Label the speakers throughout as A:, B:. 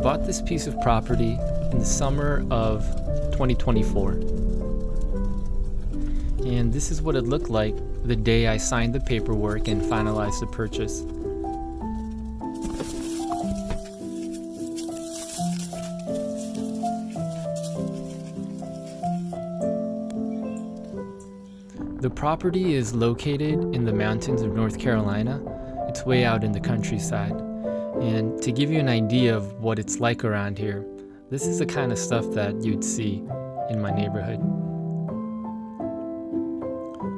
A: bought this piece of property in the summer of 2024. And this is what it looked like the day I signed the paperwork and finalized the purchase. The property is located in the mountains of North Carolina. It's way out in the countryside. And to give you an idea of what it's like around here, this is the kind of stuff that you'd see in my neighborhood.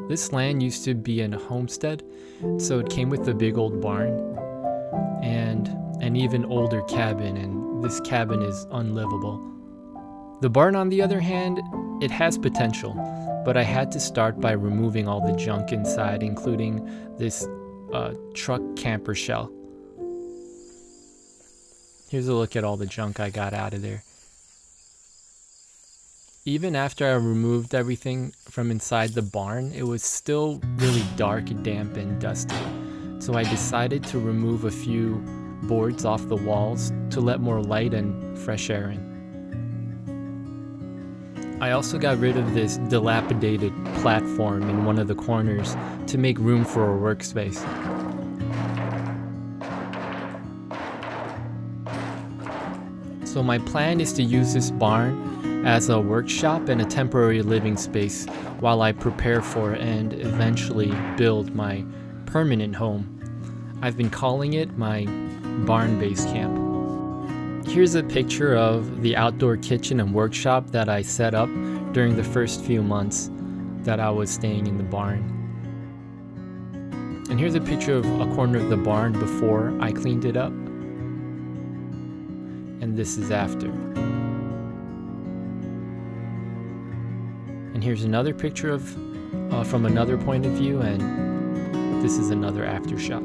A: This land used to be a homestead, so it came with a big old barn and an even older cabin, and this cabin is unlivable. The barn, on the other hand, it has potential, but I had to start by removing all the junk inside, including this truck camper shell. Here's a look at all the junk I got out of there. Even after I removed everything from inside the barn, it was still really dark, damp, and dusty. So I decided to remove a few boards off the walls to let more light and fresh air in. I also got rid of this dilapidated platform in one of the corners to make room for a workspace. So my plan is to use this barn as a workshop and a temporary living space while I prepare for and eventually build my permanent home. I've been calling it my barn base camp. Here's a picture of the outdoor kitchen and workshop that I set up during the first few months that I was staying in the barn. And here's a picture of a corner of the barn before I cleaned it up. And this is after. And here's another picture of from another point of view, and this is another after shot.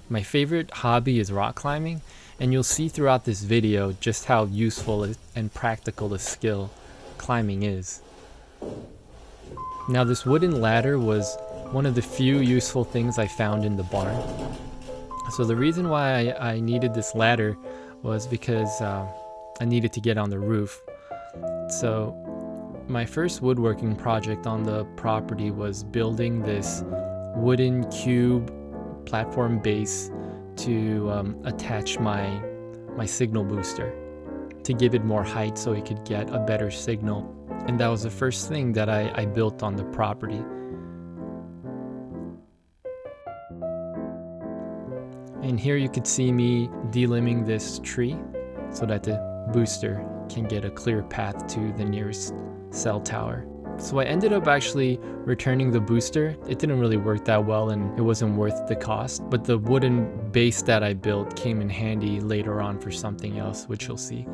A: My favorite hobby is rock climbing, and you'll see throughout this video just how useful and practical a skill climbing is. Now, this wooden ladder was one of the few useful things I found in the barn. So the reason why I needed this ladder was because I needed to get on the roof. So my first woodworking project on the property was building this wooden cube platform base to attach my signal booster to give it more height so it could get a better signal. And that was the first thing that I built on the property. And here you could see me delimbing this tree so that the booster can get a clear path to the nearest cell tower. So I ended up actually returning the booster. It didn't really work that well and it wasn't worth the cost, but the wooden base that I built came in handy later on for something else, which you'll see.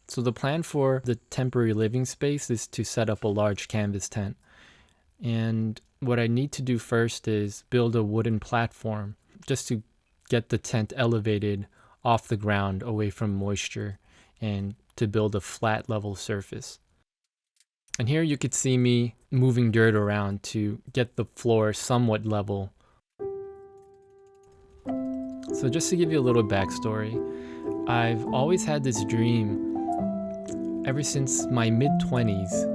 A: So the plan for the temporary living space is to set up a large canvas tent. And what I need to do first is build a wooden platform just to get the tent elevated off the ground away from moisture and to build a flat level surface. And here you could see me moving dirt around to get the floor somewhat level. So just to give you a little backstory, I've always had this dream ever since my mid-20s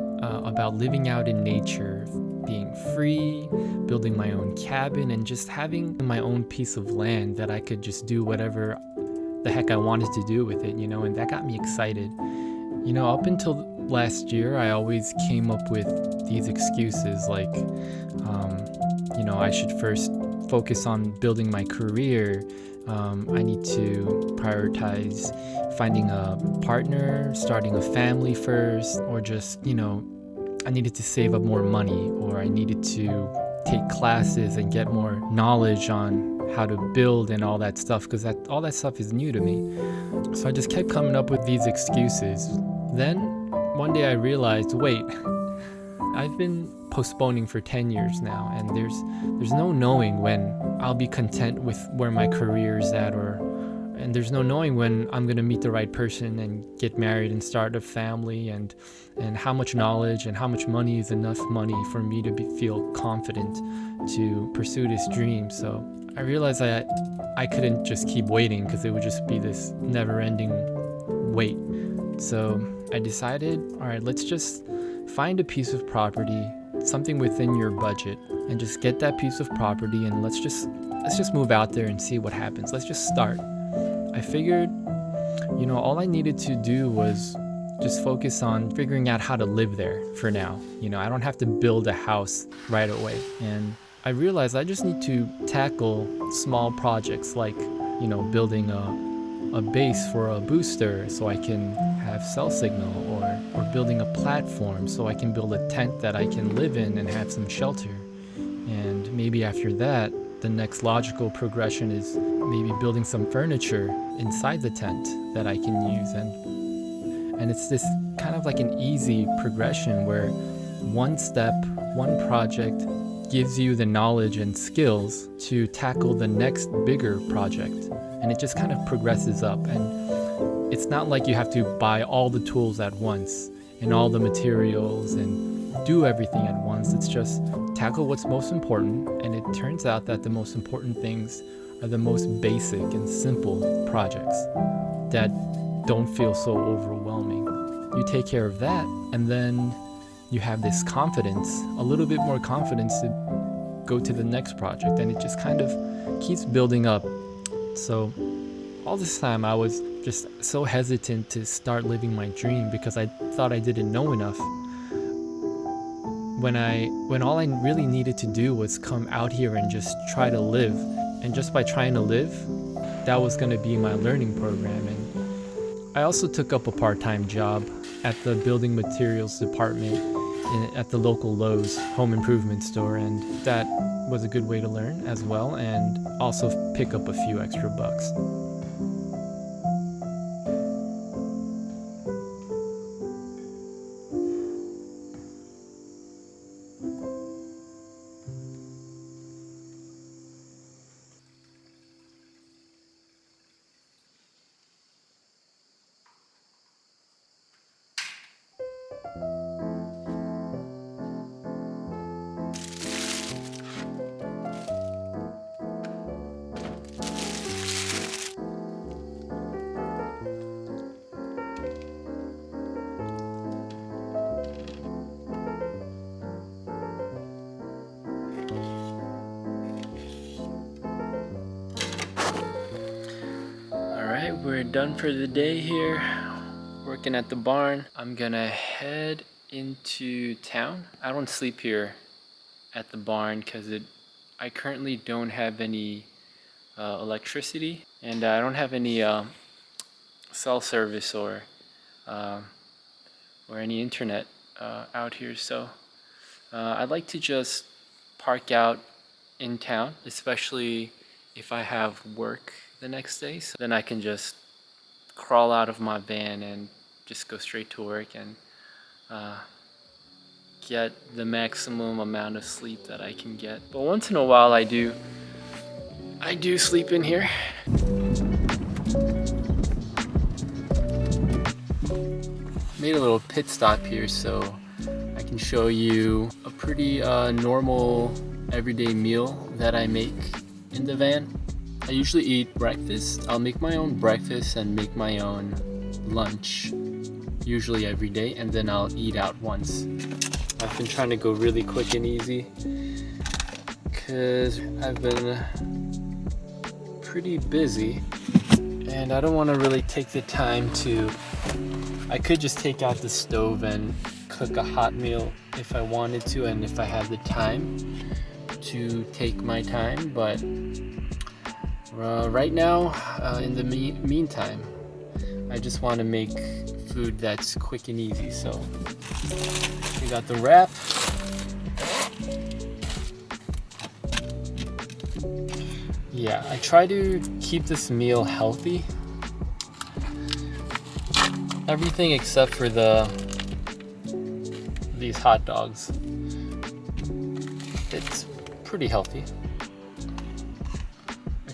A: about living out in nature, being free, building my own cabin, and just having my own piece of land that I could just do whatever the heck I wanted to do with it, and that got me excited. Up until last year, I always came up with these excuses like, I should first focus on building my career. I need to prioritize finding a partner, starting a family first, or just, I needed to save up more money, or I needed to take classes and get more knowledge on how to build and all that stuff, because all that stuff is new to me. So I just kept coming up with these excuses. Then one day I realized, wait, I've been postponing for 10 years now, and there's no knowing when I'll be content with where my career is at, and there's no knowing when I'm going to meet the right person and get married and start a family, and how much knowledge and how much money is enough money for me to feel confident to pursue this dream. So I realized that I couldn't just keep waiting because it would just be this never-ending wait. So I decided, all right, let's just find a piece of property, something within your budget, and just get that piece of property, and let's just move out there and see what happens. Let's just start. I figured, all I needed to do was just focus on figuring out how to live there for now. I don't have to build a house right away. And I realized I just need to tackle small projects like, building a base for a booster so I can have cell signal, or building a platform so I can build a tent that I can live in and have some shelter. And maybe after that, the next logical progression is maybe building some furniture inside the tent that I can use. And it's this kind of like an easy progression where one step, one project gives you the knowledge and skills to tackle the next bigger project. And it just kind of progresses up. And it's not like you have to buy all the tools at once and all the materials and do everything at once. It's just tackle what's most important. And it turns out that the most important things are the most basic and simple projects that don't feel so overwhelming. You take care of that, and then you have this confidence, a little bit more confidence to go to the next project, and it just kind of keeps building up. So all this time I was just so hesitant to start living my dream because I thought I didn't know enough. When all I really needed to do was come out here and just try to live. And just by trying to live, that was going to be my learning program. And I also took up a part-time job at the building materials department at the local Lowe's home improvement store, and that was a good way to learn as well, and also pick up a few extra bucks. Alright, we're done for the day here, working at the barn. I'm gonna head into town. I don't sleep here at the barn because I currently don't have any electricity, and I don't have any cell service or any internet out here, so I'd like to just park out in town, especially if I have work the next day, so then I can just crawl out of my van and just go straight to work and get the maximum amount of sleep that I can get. But once in a while I do sleep in here. Made a little pit stop here so I can show you a pretty normal everyday meal that I make in the van. I usually eat breakfast. I'll make my own breakfast and make my own lunch, usually every day, and then I'll eat out once. I've been trying to go really quick and easy because I've been pretty busy and I don't want to really take the time to... I could just take out the stove and cook a hot meal if I wanted to and if I had the time to take my time, but right now, in the meantime, I just want to make food that's quick and easy. So we got the wrap. Yeah, I try to keep this meal healthy. Everything except for these hot dogs. It's pretty healthy.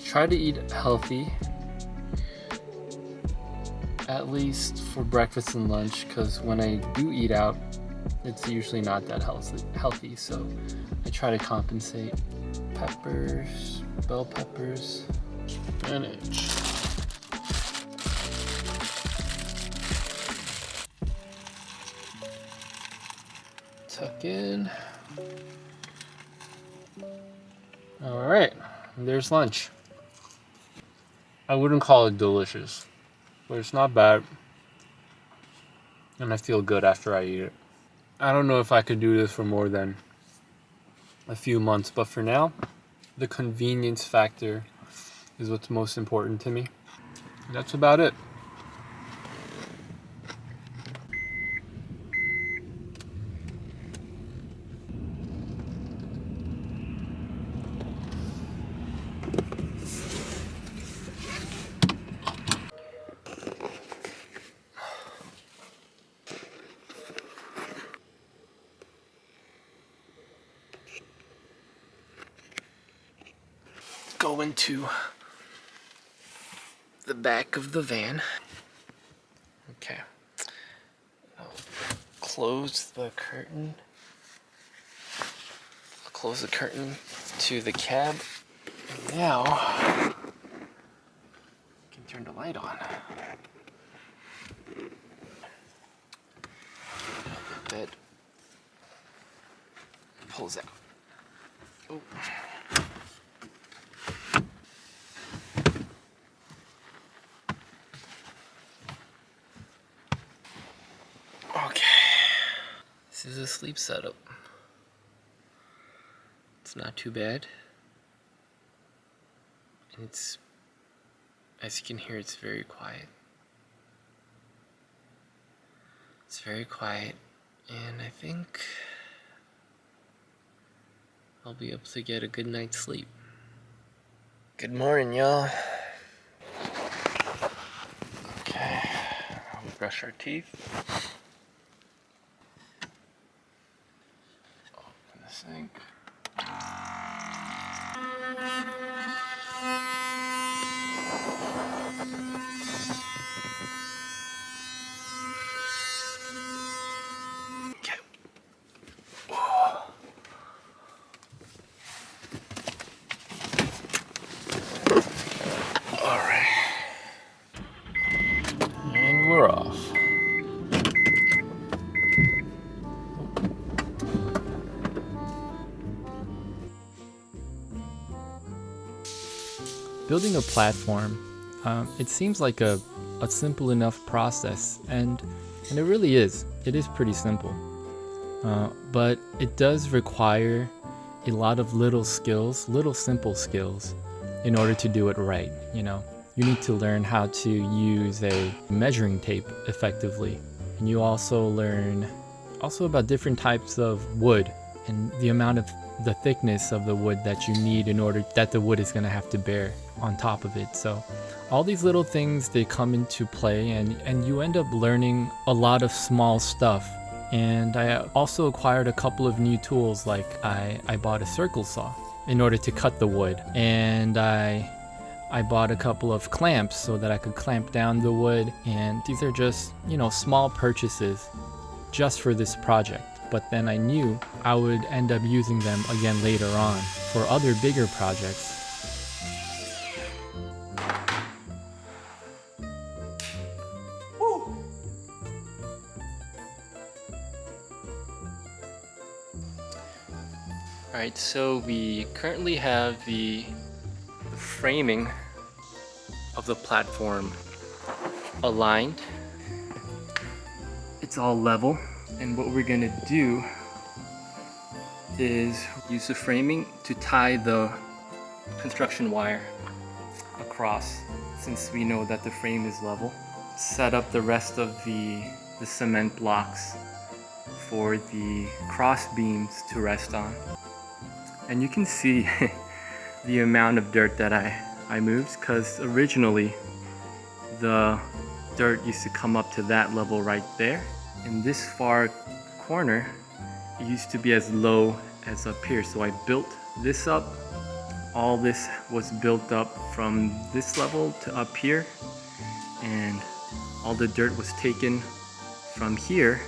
A: Try to eat healthy, at least for breakfast and lunch, because when I do eat out, it's usually not that healthy, so I try to compensate. peppers, bell peppers, spinach. Tuck in. All right, there's lunch. I wouldn't call it delicious, but it's not bad. And I feel good after I eat it. I don't know if I could do this for more than a few months, but for now, the convenience factor is what's most important to me. That's about it. Go into the back of the van. Okay. I'll close the curtain. I'll close the curtain to the cab. And now I can turn the light on. The bed pulls out. Oh. Okay, this is a sleep setup. It's not too bad. And it's, as you can hear, it's very quiet. It's very quiet, and I think I'll be able to get a good night's sleep. Good morning, y'all. Okay, we brush our teeth. Open the sink. Okay. All right. And we're off. Building a platform, it seems like a simple enough process, and it really is. It is pretty simple. But it does require a lot of little skills, little simple skills, in order to do it right, you know. You need to learn how to use a measuring tape effectively. And you also learn about different types of wood and the amount of the thickness of the wood that you need in order that the wood is going to have to bear on top of it. So all these little things, they come into play, and you end up learning a lot of small stuff. And I also acquired a couple of new tools, like I bought a circle saw in order to cut the wood, and I bought a couple of clamps so that I could clamp down the wood. And these are just, you know, small purchases just for this project. But then I knew I would end up using them again later on for other bigger projects. Alright, so we currently have the framing of the platform aligned. It's all level, and what we're gonna do is use the framing to tie the construction wire across, since we know that the frame is level. Set up the rest of the cement blocks for the cross beams to rest on. And you can see the amount of dirt that I moved, because originally the dirt used to come up to that level right there. In this far corner, it used to be as low as up here. So I built this up. All this was built up from this level to up here, and all the dirt was taken from here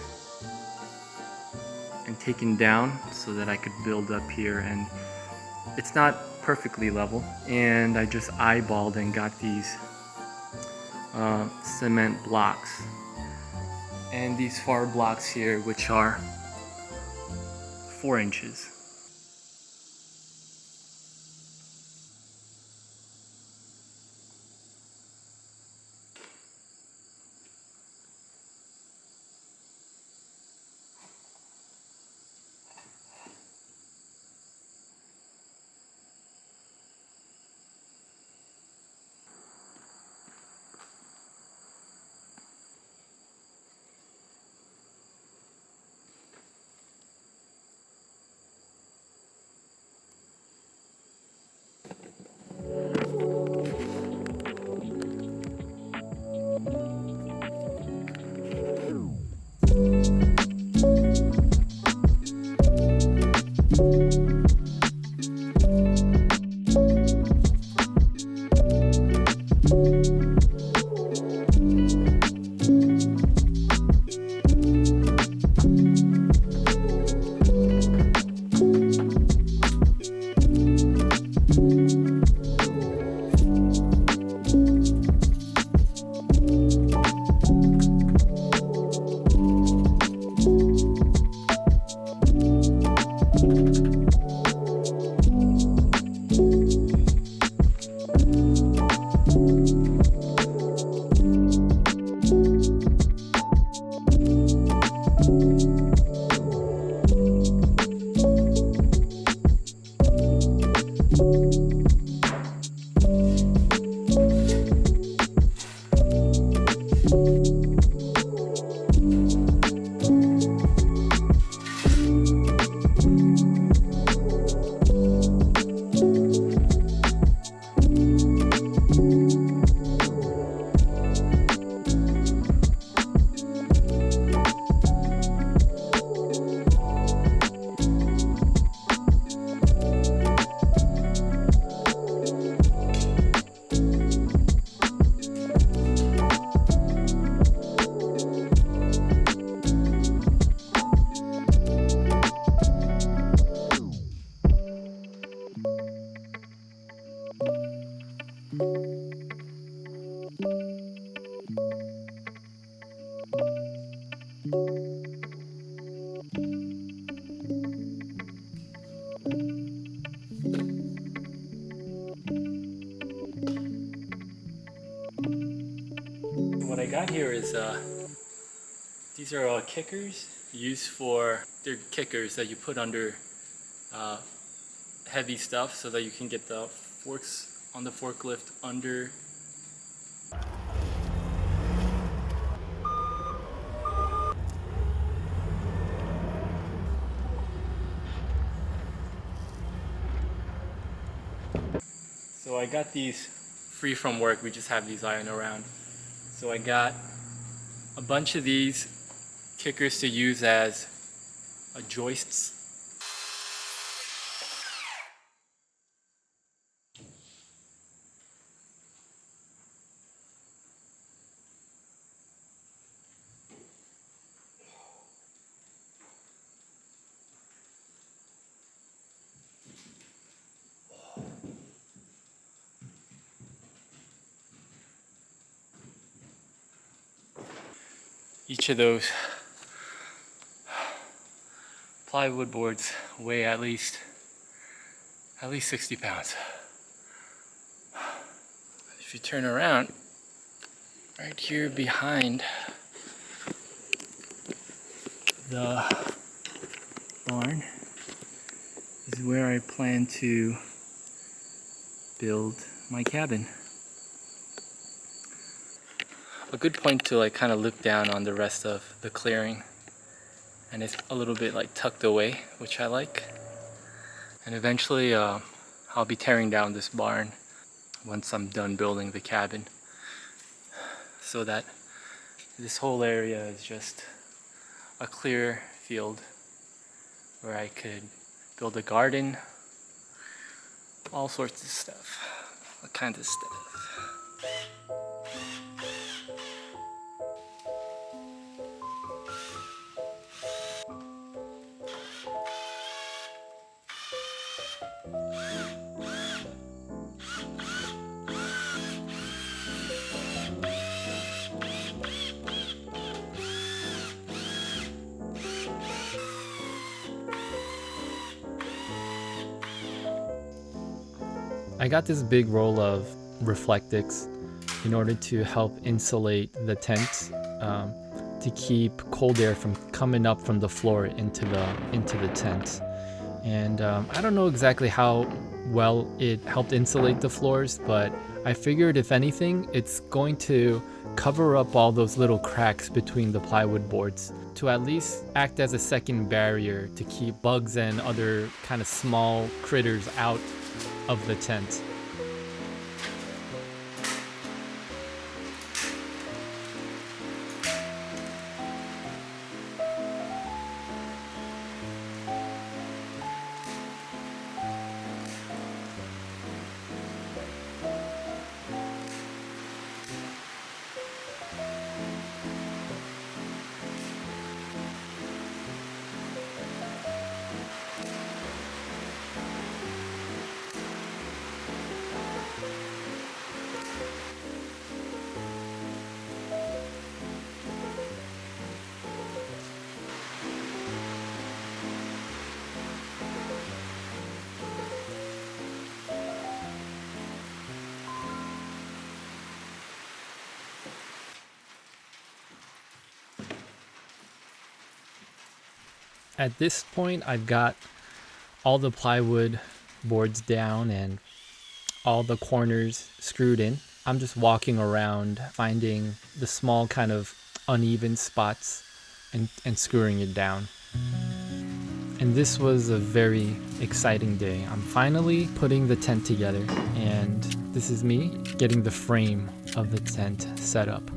A: and taken down so that I could build up here. And it's not perfectly level, and I just eyeballed and got these cement blocks, and these far blocks here, which are 4 inches. What I got here is these are kickers used for, they're kickers that you put under heavy stuff so that you can get the forks on the forklift under. So I got these free from work, we just have these lying around. So I got a bunch of these kickers to use as joists. Each of those plywood boards weigh at least 60 pounds. If you turn around, right here behind the barn is where I plan to build my cabin. A good point to like kind of look down on the rest of the clearing, and it's a little bit like tucked away, which I like. And eventually I'll be tearing down this barn once I'm done building the cabin, so that this whole area is just a clear field where I could build a garden, all sorts of stuff, all kinds of stuff. I got this big roll of Reflectix in order to help insulate the tent, to keep cold air from coming up from the floor into the tent. And I don't know exactly how well it helped insulate the floors, but I figured if anything, it's going to cover up all those little cracks between the plywood boards to at least act as a second barrier to keep bugs and other kind of small critters out of the tent. At this point, I've got all the plywood boards down and all the corners screwed in. I'm just walking around finding the small kind of uneven spots and screwing it down. And this was a very exciting day. I'm finally putting the tent together, and this is me getting the frame of the tent set up.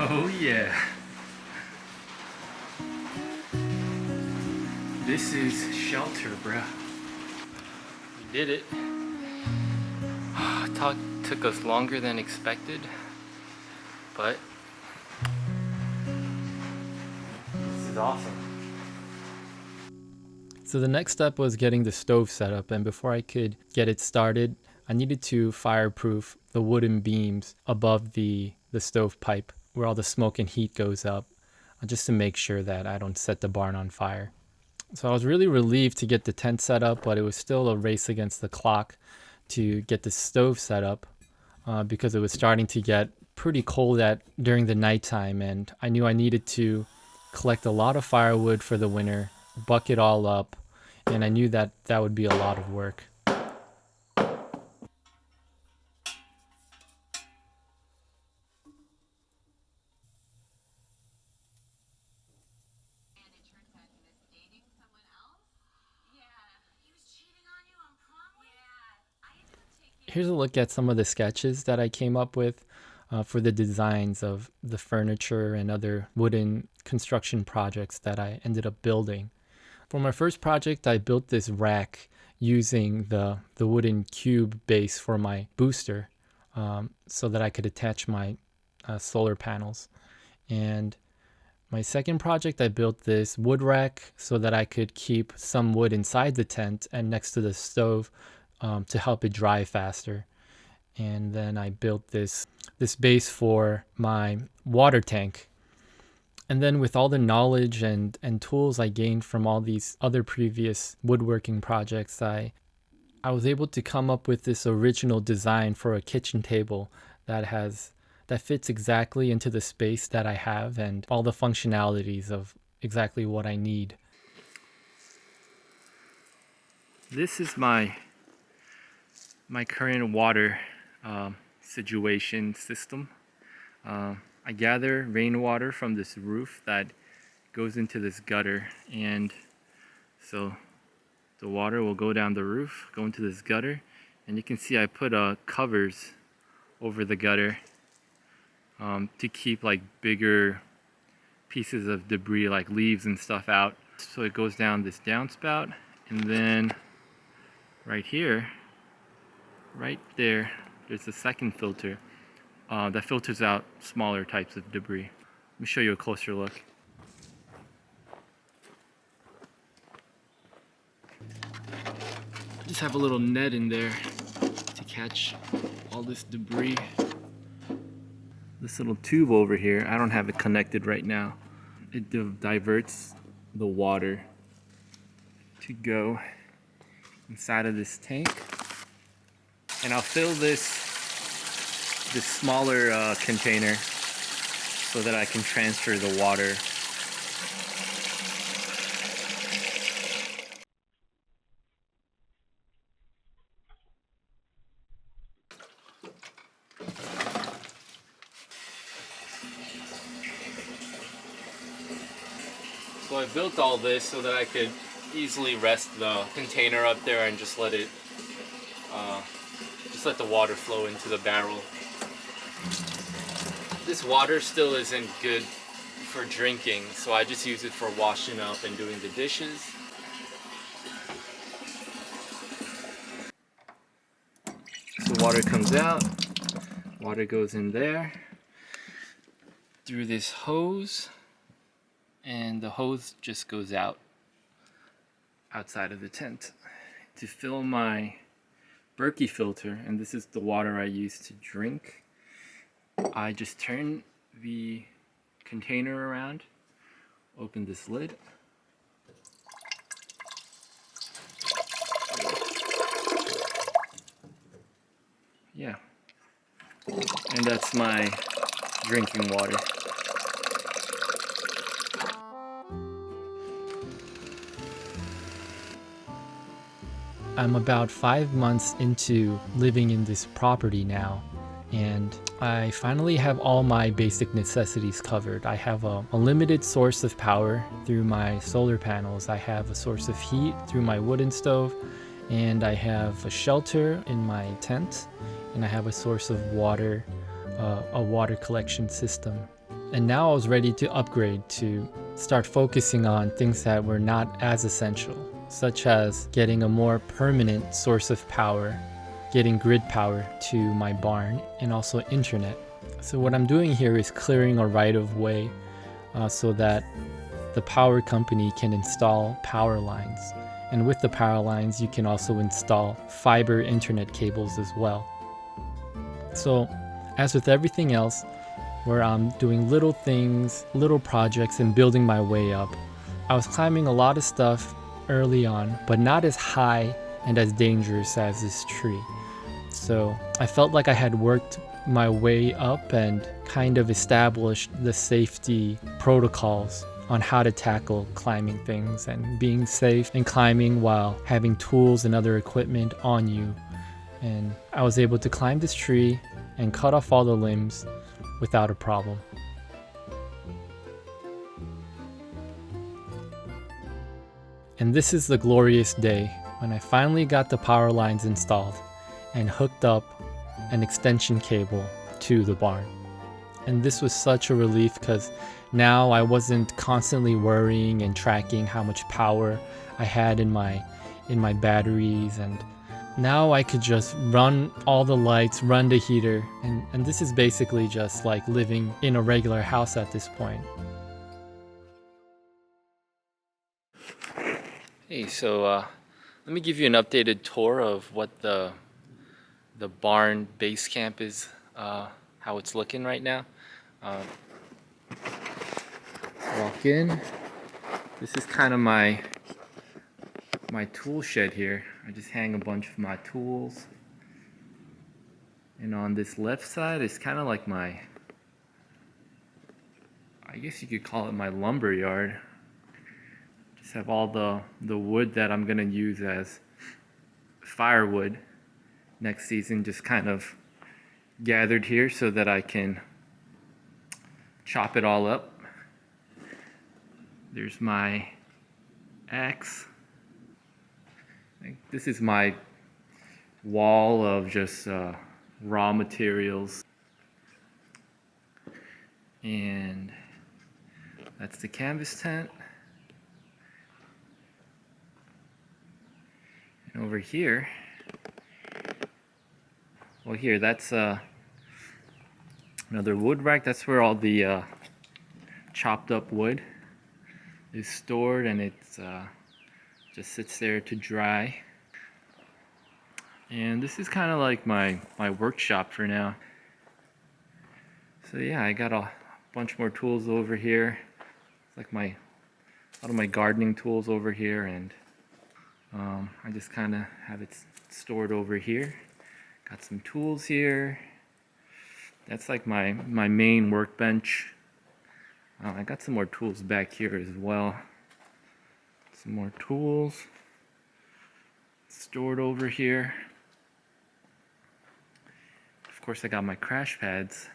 B: Oh yeah. This is shelter, bruh. We did it. Took us longer than expected, but this is awesome.
A: So the next step was getting the stove set up, and before I could get it started, I needed to fireproof the wooden beams above the stovepipe where all the smoke and heat goes up, just to make sure that I don't set the barn on fire. So I was really relieved to get the tent set up, but it was still a race against the clock to get the stove set up because it was starting to get pretty cold during the nighttime, and I knew I needed to collect a lot of firewood for the winter, buck it all up, and I knew that that would be a lot of work. Here's a look at some of the sketches that I came up with for the designs of the furniture and other wooden construction projects that I ended up building. For my first project, I built this rack using the wooden cube base for my booster. so that I could attach my solar panels. And my second project, I built this wood rack so that I could keep some wood inside the tent and next to the stove to help it dry faster. And then I built this base for my water tank. And then with all the knowledge and tools I gained from all these other previous woodworking projects, I was able to come up with this original design for a kitchen table that fits exactly into the space that I have and all the functionalities of exactly what I need.
B: This is my current water situation system. I gather rainwater from this roof that goes into this gutter, and so the water will go down the roof, go into this gutter, and you can see I put covers over the gutter to keep like bigger pieces of debris like leaves and stuff out. So it goes down this downspout, and then right here, right there, there's a second filter that filters out smaller types of debris. Let me show you a closer look. Just have a little net in there to catch all this debris. This little tube over here, I don't have it connected right now. It diverts the water to go inside of this tank. And I'll fill this smaller container so that I can transfer the water. So I built all this so that I could easily rest the container up there and just let the water flow into the barrel. This water still isn't good for drinking, so I just use it for washing up and doing the dishes. So water comes out, water goes in there through this hose, and the hose just goes outside of the tent. To fill my Berkey filter, and this is the water I use to drink, I just turn the container around, open this lid, yeah, and that's my drinking water.
A: I'm about 5 months into living in this property now, and I finally have all my basic necessities covered. I have a limited source of power through my solar panels. I have a source of heat through my wooden stove, and I have a shelter in my tent, and I have a source of water, a water collection system. And now I was ready to upgrade to start focusing on things that were not as essential, such as getting a more permanent source of power, getting grid power to my barn, and also internet. So what I'm doing here is clearing a right of way so that the power company can install power lines. And with the power lines, you can also install fiber internet cables as well. So as with everything else, where I'm doing little things, little projects, and building my way up, I was climbing a lot of stuff early on, but not as high and as dangerous as this tree. So I felt like I had worked my way up and kind of established the safety protocols on how to tackle climbing things and being safe and climbing while having tools and other equipment on you. And I was able to climb this tree and cut off all the limbs without a problem. And this is the glorious day when I finally got the power lines installed and hooked up an extension cable to the barn. And this was such a relief because now I wasn't constantly worrying and tracking how much power I had in my batteries and Now I could just run all the lights, run the heater, and this is basically just like living in a regular house at this point. Hey, so let me give you an updated tour of what the barn base camp is, how it's looking right now. Walk in. This is kind of my tool shed here. I just hang a bunch of my tools. And on this left side is kind of like my, I guess you could call it my lumber yard. Just have all the wood that I'm gonna use as firewood next season, just kind of gathered here so that I can chop it all up. There's my axe. This is my wall of just raw materials. And that's the canvas tent. And over here, well here, that's another wood rack. That's where all the chopped up wood is stored, and it's just sits there to dry. And this is kind of like my workshop for now. So yeah, I got a bunch more tools over here. It's like a lot of my gardening tools over here, and I just kind of have it stored over here. Got some tools here. That's like my main workbench. I got some more tools back here as well. Some more tools stored over here. Of course, I got my crash pads.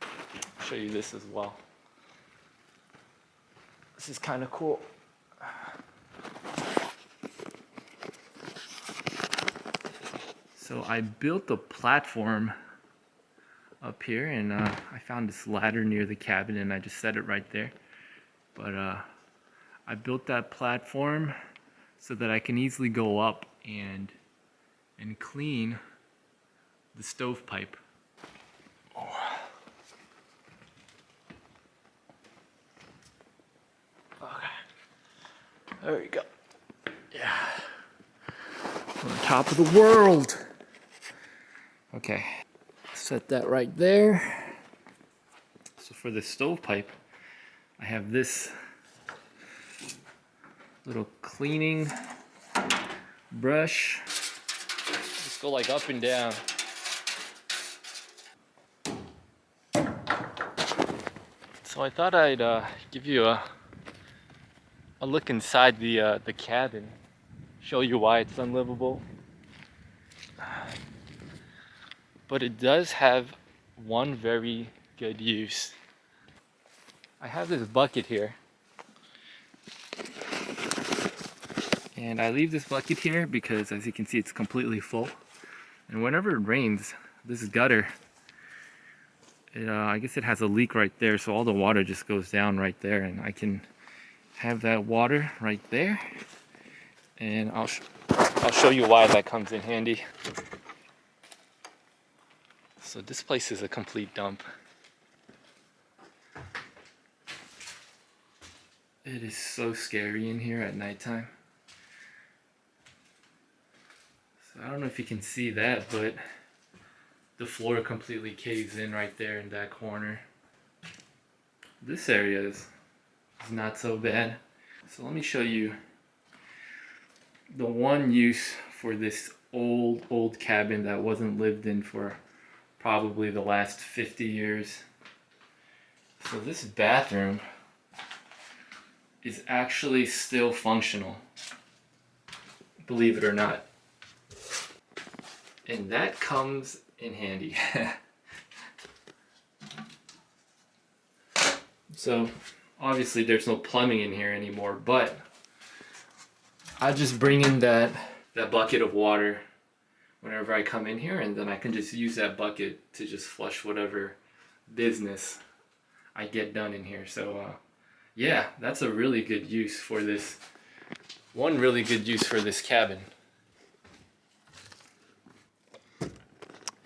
A: I'll show you this as well. This is kind of cool. So I built a platform up here, and I found this ladder near the cabin, and I just set it right there. But I built that platform so that I can easily go up and clean the stovepipe. Oh. Okay, there we go. Yeah, on the top of the world. Okay, set that right there. So for the stovepipe, I have this little cleaning brush. Just go like up and down. So I thought I'd give you a look inside the cabin, show you why it's unlivable. But it does have one very good use. I have this bucket here. And I leave this bucket here because, as you can see, it's completely full. And whenever it rains, this gutter, I guess it has a leak right there, so all the water just goes down right there, and I can have that water right there. And I'll show you why that comes in handy. So this place is a complete dump. It is so scary in here at nighttime. So I don't know if you can see that, but the floor completely caves in right there in that corner. This area is not so bad. So let me show you the one use for this old cabin that wasn't lived in for probably the last 50 years. So this bathroom is actually still functional, believe it or not. And that comes in handy. So obviously there's no plumbing in here anymore, but I just bring in that bucket of water whenever I come in here, and then I can just use that bucket to just flush whatever business I get done in here. So yeah, that's a really good use for this. One really good use for this cabin.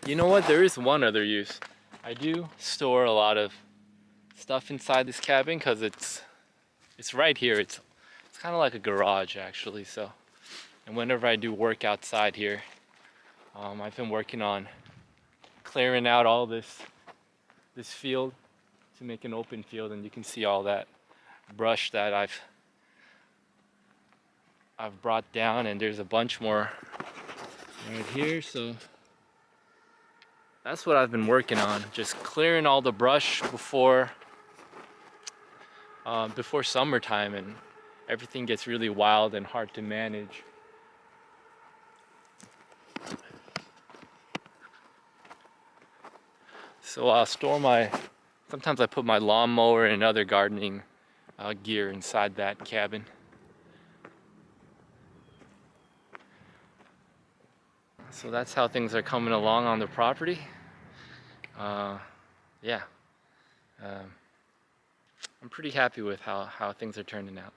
B: You know what? There is one other use. I do store a lot of stuff inside this cabin because it's right here. It's kind of like a garage actually. So, and whenever I do work outside here, I've been working on clearing out all this field to make an open field, and you can see all that brush that I've brought down, and there's a bunch more right here. So that's what I've been working on, just clearing all the brush before summertime and everything gets really wild and hard to manage. So I'll store sometimes I put my lawnmower and other gardening gear inside that cabin. So that's how things are coming along on the property. Yeah, I'm pretty happy with how things are turning out.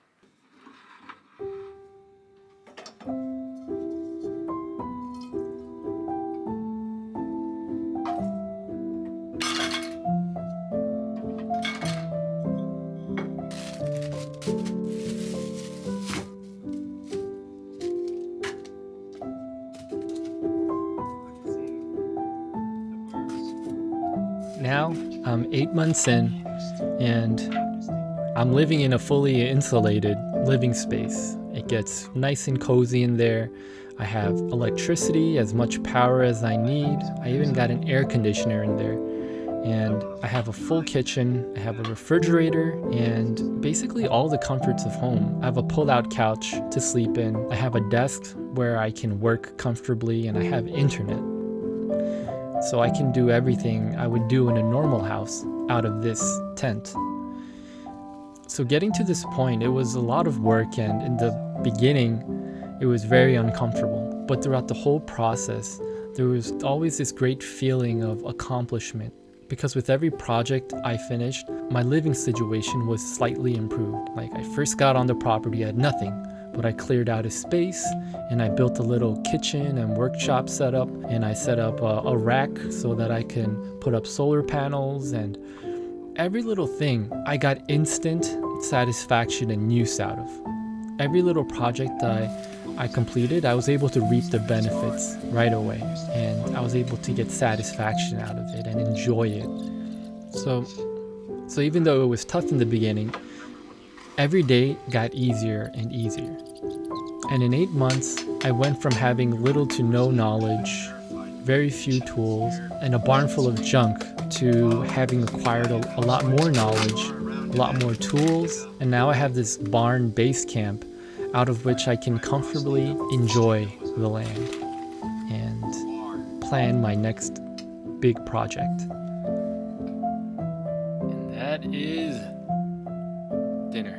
A: Now I'm 8 months in, and I'm living in a fully insulated living space. It gets nice and cozy in there. I have electricity, as much power as I need. I even got an air conditioner in there. And I have a full kitchen, I have a refrigerator, and basically all the comforts of home. I have a pull-out couch to sleep in. I have a desk where I can work comfortably, and I have internet. So I can do everything I would do in a normal house out of this tent. So getting to this point, it was a lot of work, and in the beginning, it was very uncomfortable. But throughout the whole process, there was always this great feeling of accomplishment. Because with every project I finished, my living situation was slightly improved. Like, I first got on the property, I had nothing, but I cleared out a space and I built a little kitchen and workshop setup, and I set up a rack so that I can put up solar panels, and every little thing I got instant satisfaction and use out of. Every little project that I completed, I was able to reap the benefits right away, and I was able to get satisfaction out of it and enjoy it. So even though it was tough in the beginning, every day got easier and easier. And in 8 months, I went from having little to no knowledge, very few tools, and a barn full of junk to having acquired a lot more knowledge, a lot more tools, and now I have this barn base camp out of which I can comfortably enjoy the land and plan my next big project.
B: And that is dinner.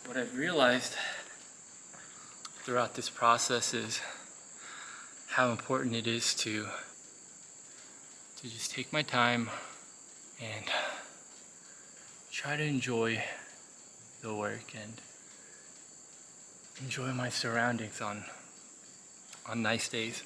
B: What I've realized throughout this process is how important it is to just take my time and try to enjoy the work and enjoy my surroundings on nice days.